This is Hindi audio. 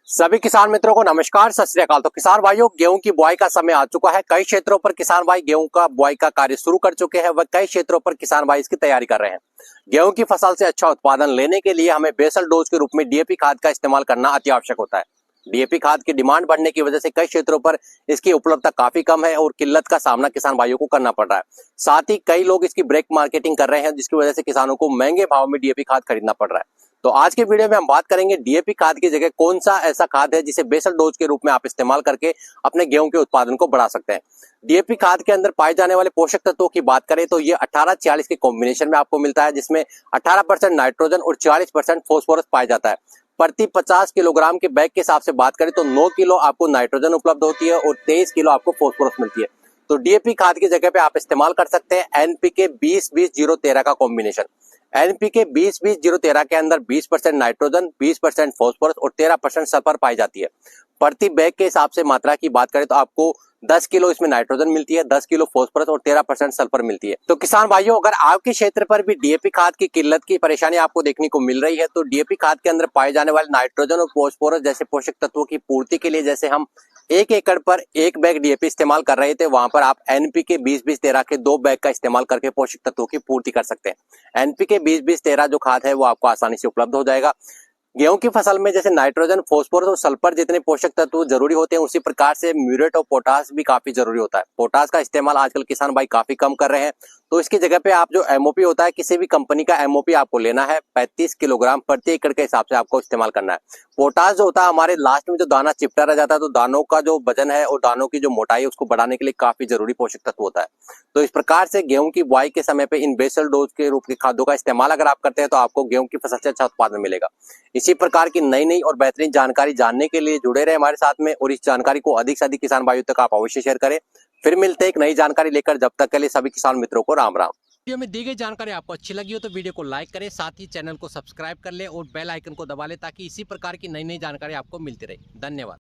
सभी किसान मित्रों को नमस्कार, सत श्री अकाल। तो किसान भाइयों, गेहूं की बुआई का समय आ चुका है। कई क्षेत्रों पर किसान भाई गेहूं का बुआई का कार्य शुरू कर चुके हैं व कई क्षेत्रों पर किसान भाई इसकी तैयारी कर रहे हैं। गेहूं की फसल से अच्छा उत्पादन लेने के लिए हमें बेसल डोज के रूप में डीएपी खाद का इस्तेमाल करना अति आवश्यक होता है। डीएपी खाद की डिमांड बढ़ने की वजह से कई क्षेत्रों पर इसकी उपलब्धता काफी कम है और किल्लत का सामना किसान भाइयों को करना पड़ रहा है। साथ ही कई लोग इसकी ब्रेक मार्केटिंग कर रहे हैं, जिसकी वजह से किसानों को महंगे भाव में डीएपी खाद खरीदना पड़ रहा है। तो आज के वीडियो में हम बात करेंगे डीएपी खाद की जगह कौन सा ऐसा खाद है जिसे बेसल डोज के रूप में आप इस्तेमाल करके अपने गेहूं के उत्पादन को बढ़ा सकते हैं। डीएपी खाद के अंदर पाए जाने वाले पोषक तत्वों की बात करें तो ये 18-40 के कॉम्बिनेशन में आपको मिलता है, जिसमें 18% नाइट्रोजन और 40% फॉस्फोरस पाया जाता है। प्रति 50 किलोग्राम के बैग के हिसाब से बात करें तो 9 किलो आपको नाइट्रोजन उपलब्ध होती है और 23 किलो आपको फॉस्फोरस मिलती है। तो डीएपी खाद की जगह पे आप इस्तेमाल कर सकते हैं एनपीके 20-20-0-13 का कॉम्बिनेशन। एनपीके 20-20-0-13 के अंदर 20% नाइट्रोजन, 20% फॉस्फोरस और 13% सल्फर पाई जाती है। प्रति बैग के हिसाब से मात्रा की बात करें तो आपको 10 किलो इसमें नाइट्रोजन मिलती है, 10 किलो फॉस्फोरस और 13% सल्फर मिलती है। तो किसान भाइयों, अगर आपके क्षेत्र पर भी डीएपी खाद की किल्लत की परेशानी आपको देखने को मिल रही है तो डीएपी खाद के अंदर पाए जाने वाले नाइट्रोजन और फॉस्फोरस जैसे पोषक तत्वों की पूर्ति के लिए जैसे हम 1 एकड़ पर 1 बैग डीएपी इस्तेमाल कर रहे थे, वहां पर आप एनपीके 20-20-13 के 2 बैग का इस्तेमाल करके पोषक तत्वों की पूर्ति कर सकते हैं। एनपीके 20-20-13 जो खाद है वो आपको आसानी से उपलब्ध हो जाएगा। गेहूं की फसल में जैसे नाइट्रोजन, फॉस्फोरस और सल्फर जितने पोषक तत्व जरूरी होते हैं, उसी प्रकार से म्यूरेट और पोटास भी काफी जरूरी होता है। पोटास का इस्तेमाल आजकल किसान भाई काफी कम कर रहे हैं, तो इसकी जगह पे आप जो एमओपी होता है, किसी भी कंपनी का एमओपी आपको लेना है, 35 किलोग्राम प्रति एकड़ के हिसाब से आपको इस्तेमाल करना है। पोटास जो होता है हमारे लास्ट में जो दाना चिपटा रह जाता है, तो दानों का जो वजन है और दानों की जो मोटाई है उसको बढ़ाने के लिए काफी जरूरी पोषक तत्व होता है। तो इस प्रकार से गेहूं की बुआई के समय पे इन बेसल डोज के रूप के खादों का इस्तेमाल अगर आप करते हैं तो आपको गेहूं की फसल से अच्छा उत्पादन मिलेगा। इसी प्रकार की नई नई और बेहतरीन जानकारी जानने के लिए जुड़े रहे हमारे साथ में, और इस जानकारी को अधिक से अधिक किसान भाइयों तक आप अवश्य शेयर करें। फिर मिलते हैं एक नई जानकारी लेकर, जब तक के लिए सभी किसान मित्रों को राम राम। वीडियो में दी गई जानकारी आपको अच्छी लगी हो तो वीडियो को लाइक करें, साथ ही चैनल को सब्सक्राइब कर लें और बेल आइकन को दबा लें ताकि इसी प्रकार की नई नई जानकारी आपको मिलती रहे। धन्यवाद।